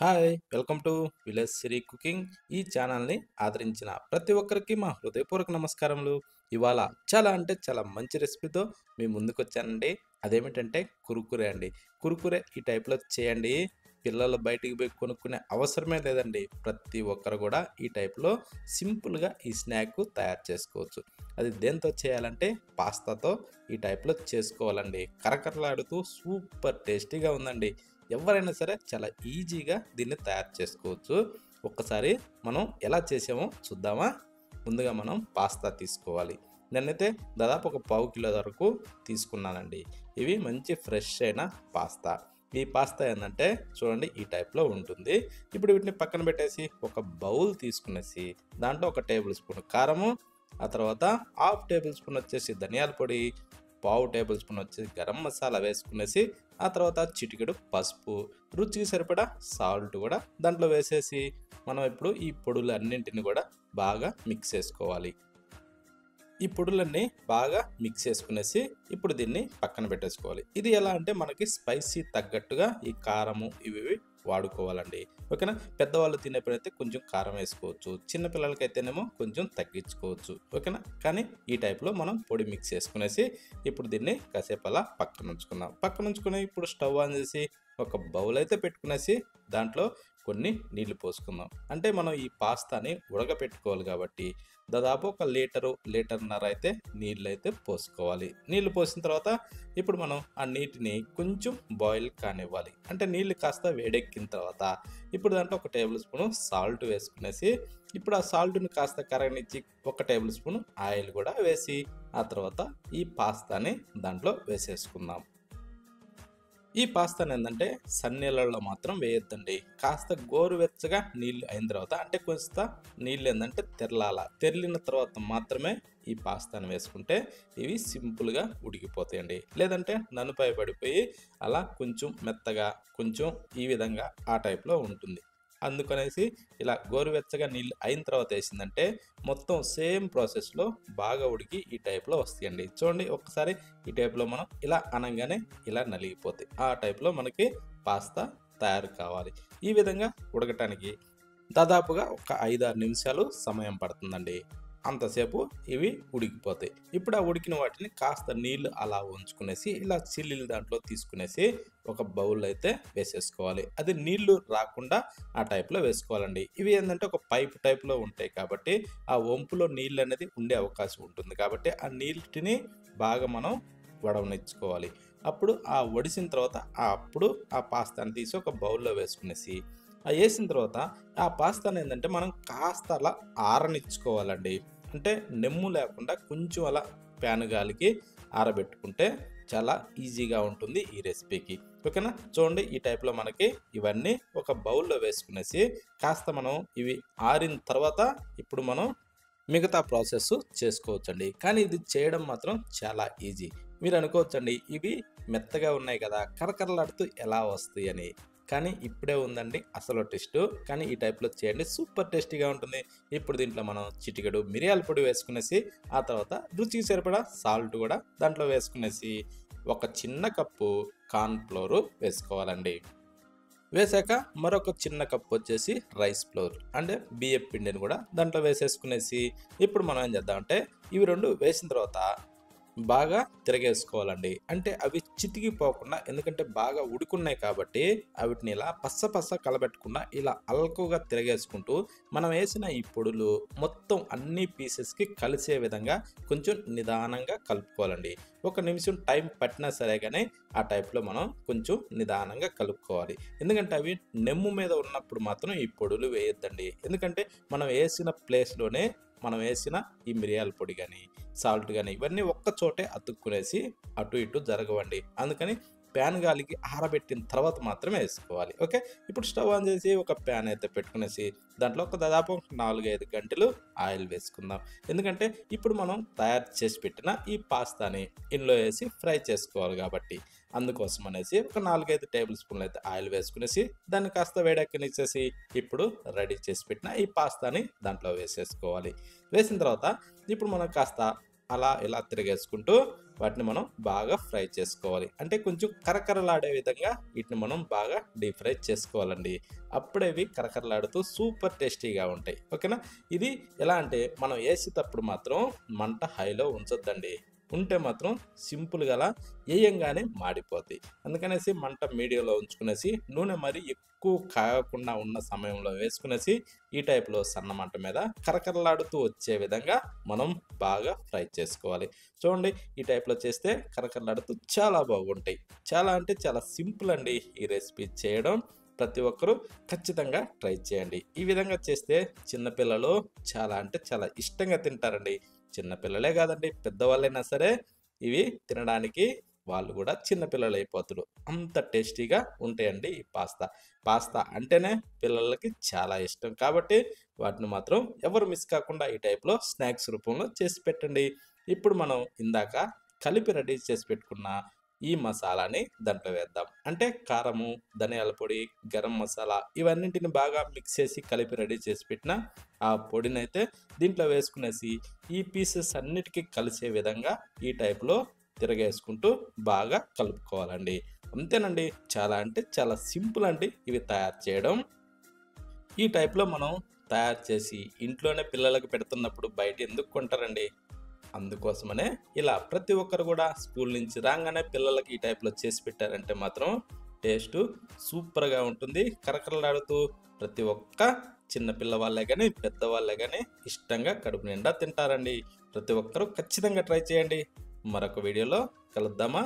Hi! Welcome to village Siri cooking. ఈ ఛానల్‌ని ఆదరించిన ప్రతి ఒక్కరికి మా హృదయపూర్వక నమస్కారములు. ఇవాళ చాలా అంటే చాలా మంచి రెసిపీతో మీ ముందుకొచ్చానండి. అదేమిటంటే కురుకురే అండి. కురుకురే ఈ టైప్‌లో చేయండి. పిల్లలు బయటికి పోయి కొనుక్కునే అవసరమే లేదండి. ప్రతి ఒక్కరు కూడా ఈ టైప్‌లో సింపుల్‌గా ఈ స్నాక్ తయారు చేసుకోవచ్చు. అది దేనితో చేయాలంటే పాస్తాతో ఈ టైప్‌లో చేసుకోవాలండి. కరకరలాడుతూ సూపర్ టేస్టీగా ఉందండి. ఎవరైనా సరే చాలా ఈజీగా దీన్ని తయారు చేసుకోవచ్చు. ఒక్కసారి మనం ఎలా చేసామో చూద్దామా? ముందుగా మనం పాస్తా తీసుకోవాలి. నేనైతే దాదాపు ఒక పావు కిలో వరకు తీసుకున్నానండి. ఇవి మంచి ఫ్రెష్ అయిన పాస్తా. ఈ పాస్తా ఏందంటే చూడండి ఈ టైప్‌లో ఉంటుంది. ఇప్పుడు వీటిని పక్కన పెట్టేసి ఒక బౌల్ తీసుకునేసి దాంట్లో ఒక టేబుల్ స్పూన్ కారము, ఆ తర్వాత హాఫ్ టేబుల్ స్పూన్ వచ్చేసి ధనియాల పొడి, పావు టేబుల్ స్పూన్ వచ్చేసి గరం మసాలా వేసుకునేసి ఆ తర్వాత చిటికెడు పసుపు, రుచికి సరిపడా సాల్ట్ కూడా దాంట్లో వేసేసి మనం ఇప్పుడు ఈ పొడులు అన్నింటిని కూడా బాగా మిక్స్ చేసుకోవాలి. ఈ పొడులన్నీ బాగా మిక్స్ చేసుకునేసి ఇప్పుడు దీన్ని పక్కన పెట్టేసుకోవాలి. ఇది ఎలా అంటే మనకి స్పైసీ తగ్గట్టుగా ఈ కారము ఇవి వాడుకోవాలండి. ఓకేనా? పెద్దవాళ్ళు తినేప్పుడైతే కొంచెం కారం వేసుకోవచ్చు. చిన్న పిల్లలకైతేనేమో కొంచెం తగ్గించుకోవచ్చు. ఓకేనా? కానీ ఈ టైప్‌లో మనం పొడి మిక్స్ చేసుకునేసి ఇప్పుడు దీన్ని కాసేపు అలా పక్కన ఉంచుకుందాం. పక్కన ఉంచుకొని ఇప్పుడు స్టవ్ ఆన్ చేసి ఒక బౌల్ అయితే పెట్టుకునేసి దాంట్లో కొన్ని నీళ్లు పోసుకుందాం. అంటే మనం ఈ పాస్తాని ఉడకపెట్టుకోవాలి కాబట్టి దాదాపు ఒక లీటరు, లీటర్‌న్నర అయితే నీళ్ళైతే పోసుకోవాలి. నీళ్లు పోసిన తర్వాత ఇప్పుడు మనం ఆ నీటిని కొంచెం బాయిల్ కానివ్వాలి. అంటే నీళ్ళు కాస్త వేడెక్కిన తర్వాత ఇప్పుడు దాంట్లో ఒక టేబుల్ స్పూను సాల్ట్ వేసుకునేసి ఇప్పుడు ఆ సాల్ట్‌ని కాస్త కరగనిచ్చి ఒక టేబుల్ స్పూన్ ఆయిల్ కూడా వేసి ఆ తర్వాత ఈ పాస్తాని దాంట్లో వేసేసుకుందాం. ఈ పాస్తానేందంటే సన్నీళ్ళల్లో మాత్రం వేయొద్దండి. కాస్త గోరువెచ్చగా నీళ్ళు అయిన తర్వాత అంటే కొంత నీళ్ళేందంటే తెరలాల. తెర్లిన తర్వాత మాత్రమే ఈ పాస్తాను వేసుకుంటే ఇవి సింపుల్‌గా ఉడికిపోతాయండి. లేదంటే ననుపై పడిపోయి అలా కొంచెం మెత్తగా కొంచెం ఈ విధంగా ఆ టైప్‌లో ఉంటుంది. అందుకనేసి ఇలా గోరువెచ్చగా నీళ్ళు అయిన తర్వాత ఏసిందంటే మొత్తం సేమ్ ప్రాసెస్‌లో బాగా ఉడికి ఈ టైప్‌లో వస్తాయండి. చూడండి ఒక్కసారి ఈ టైప్‌లో మనం ఇలా అనంగానే ఇలా నలిగిపోతాయి. ఆ టైప్‌లో మనకి పాస్తా తయారు కావాలి. ఈ విధంగా ఉడకటానికి దాదాపుగా ఒక 5, 6 నిమిషాలు సమయం పడుతుందండి. అంతసేపు ఇవి ఉడికిపోతాయి. ఇప్పుడు ఆ ఉడికిన వాటిని కాస్త నీళ్లు అలా ఉంచుకునేసి ఇలా చిల్లీలు దాంట్లో తీసుకునేసి ఒక బౌల్ అయితే వేసేసుకోవాలి. అది నీళ్లు రాకుండా ఆ టైప్‌లో వేసుకోవాలండి. ఇవి ఏందంటే ఒక పైప్ టైప్‌లో ఉంటాయి కాబట్టి ఆ వంపులో నీళ్ళనేది ఉండే అవకాశం ఉంటుంది. కాబట్టి ఆ నీటిని బాగా మనం వడవనిచ్చుకోవాలి. అప్పుడు ఆ వడిసిన తర్వాత అప్పుడు ఆ పాస్తాని తీసి ఒక బౌల్‌లో వేసుకునేసి ఏసిన తర్వాత ఆ పాస్తానేందంటే మనం కాస్త అలా ఆరనిచ్చుకోవాలండి. అంటే నెమ్ము లేకుండా కొంచెం అలా ఫ్యాన్ గాలికి ఆరబెట్టుకుంటే చాలా ఈజీగా ఉంటుంది ఈ రెసిపీకి. ఓకేనా? చూడండి ఈ టైప్‌లో మనకి ఇవన్నీ ఒక బౌల్‌లో వేసుకునేసి కాస్త మనం ఇవి ఆరిన తర్వాత ఇప్పుడు మనం మిగతా ప్రాసెస్ చేసుకోవచ్చండి. కానీ ఇది చేయడం మాత్రం చాలా ఈజీ. మీరు అనుకోవచ్చండి ఇవి మెత్తగా ఉన్నాయి కదా! కరకరలాడుతూ ఎలా వస్తాయని. కానీ ఇప్పుడే ఉందండి అసలు ట్విస్టు. కానీ ఈ టైప్‌లో చేయండి సూపర్ టేస్టీగా ఉంటుంది. ఇప్పుడు దీంట్లో మనం చిటికెడు మిరియాల పొడి వేసుకునేసి, ఆ తర్వాత రుచికి సరిపడా సాల్ట్ గూడా దాంట్లో వేసుకునేసి, ఒక చిన్న కప్పు కార్న్ ఫ్లోర్ వేసుకోవాలండి. వేశాక మరొక చిన్న కప్ వచ్చేసి రైస్ ఫ్లోర్ అంటే బియ్యపు పిండిని కూడా దాంట్లో వేసేసుకునేసి ఇప్పుడు మనం ఏం చేద్దామంటే ఇవి 2 వేసిన తర్వాత బాగా తిరగేసుకోవాలండి. అంటే అవి చితికిపోకుండా ఎందుకంటే బాగా ఉడుకున్నాయి కాబట్టి అవిటిని ఇలా పస్స పస్స కలబెట్టకుండా ఇలా అల్కువగా తిరగేసుకుంటూ మనం వేసిన ఈ పొడులు మొత్తం అన్ని పీసెస్‌కి కలిసే విధంగా కొంచెం నిదానంగా కలుపుకోవాలండి. ఒక నిమిషం టైం పట్టినా సరే గానీ ఆ టైప్‌లో మనం కొంచెం నిదానంగా కలుపుకోవాలి. ఎందుకంటే అవి నెమ్ము మీద ఉన్నప్పుడు మాత్రం ఈ పొడులు వేయొద్దండి. ఎందుకంటే మనం వేసిన ప్లేస్‌లోనే మనం వేసిన ఈ మిరియాల పొడి గాని, సాల్ట్ గాని ఇవన్నీ ఒక్క చోటే అతుక్కునేసి అటు ఇటు జరగవండి. అందుకని ప్యాన్ గాలికి ఆరబెట్టిన తర్వాత మాత్రమే ఏసుకోవాలి. ఓకే. ఇప్పుడు స్టవ్ ఆన్ చేసి ఒక ప్యాన్ అయితే పెట్టుకునేసి దాంట్లో ఒక దాదాపు 4, 5 గంటెలు ఆయిల్ వేసుకుందాం. ఎందుకంటే ఇప్పుడు మనం తయారు చేసి పెట్టిన ఈ పాస్తాని ఇందులో ఏసి ఫ్రై చేసుకోవాలి కాబట్టి. అందుకోసం అనేసి ఒక 4, 5 టేబుల్ స్పూన్‌లు అయితే ఆయిల్ వేసుకునేసి దాన్ని కాస్త వేడెక్కనిచ్చేసి ఇప్పుడు రెడీ చేసి పెట్టిన ఈ పాస్తాని దాంట్లో వేసేసుకోవాలి. వేసిన తర్వాత ఇప్పుడు మనం కాస్త అలా ఇలా తిరిగేసుకుంటూ వాటిని మనం బాగా ఫ్రై చేసుకోవాలి. అంటే కొంచెం కరకరలాడే విధంగా వీటిని మనం బాగా డీప్ ఫ్రై చేసుకోవాలండి. అప్పుడే ఇవి కరకరలాడుతూ సూపర్ టేస్టీగా ఉంటాయి. ఓకేనా? ఇది ఎలా అంటే మనం వేసేటప్పుడు మాత్రం మంట హైలో ఉంచొద్దండి. ఉంటే మాత్రం సింపుల్గా అలా వేయంగానే మాడిపోతాయి. అందుకనేసి మంట మీడియంలో ఉంచుకునేసి నూనె మరి ఎక్కువ కాగకుండా ఉన్న సమయంలో వేసుకునేసి ఈ టైప్లో సన్న మంట మీద కరకరలాడుతూ వచ్చే విధంగా మనం బాగా ఫ్రై చేసుకోవాలి. చూడండి, ఈ టైప్లో చేస్తే కరకరలాడుతూ చాలా బాగుంటాయి. చాలా అంటే చాలా సింపుల్ అండి ఈ రెసిపీ చేయడం. ప్రతి ఒక్కరూ ఖచ్చితంగా ట్రై చేయండి. ఈ విధంగా చేస్తే చిన్నపిల్లలు చాలా అంటే చాలా ఇష్టంగా తింటారండి. చిన్నపిల్లలే కాదండి, పెద్దవాళ్ళైనా సరే ఇవి తినడానికి వాళ్ళు కూడా చిన్నపిల్లలు అయిపోతారు. అంత టేస్టీగా ఉంటాయండి ఈ పాస్తా. పాస్తా అంటేనే పిల్లలకి చాలా ఇష్టం కాబట్టి వాటిని మాత్రం ఎవరు మిస్ కాకుండా ఈ టైప్లో స్నాక్స్ రూపంలో చేసి పెట్టండి. ఇప్పుడు మనం ఇందాక కలిపి రెడీ చేసి పెట్టుకున్న ఈ మసాలాని దాంట్లో వేద్దాం. అంటే కారము, ధనియాల పొడి, గరం మసాలా ఇవన్నింటిని బాగా మిక్స్ చేసి కలిపి రెడీ చేసి పెట్టిన ఆ పొడినైతే దీంట్లో వేసుకునేసి ఈ పీసెస్ అన్నిటికీ కలిసే విధంగా ఈ టైప్లో తిరగేసుకుంటూ బాగా కలుపుకోవాలండి. అంతేనండి. చాలా అంటే చాలా సింపుల్ అండి ఇవి తయారు చేయడం. ఈ టైప్లో మనం తయారు చేసి ఇంట్లోనే పిల్లలకి పెడుతున్నప్పుడు బయట ఎందుకు కొంటారండి? అందుకోసమనే ఇలా ప్రతి ఒక్కరు కూడా స్కూల్ నుంచి రాగానే పిల్లలకి ఈ టైప్లో చేసి పెట్టారంటే మాత్రం టేస్ట్ సూపర్గా ఉంటుంది. కరకరలాడుతూ ప్రతి ఒక్క చిన్న పిల్లవాళ్ళే కానీ పెద్దవాళ్ళే కానీ ఇష్టంగా కడుపు నిండా తింటారండి. ప్రతి ఒక్కరూ ఖచ్చితంగా ట్రై చేయండి. మరొక వీడియోలో కలుద్దామా?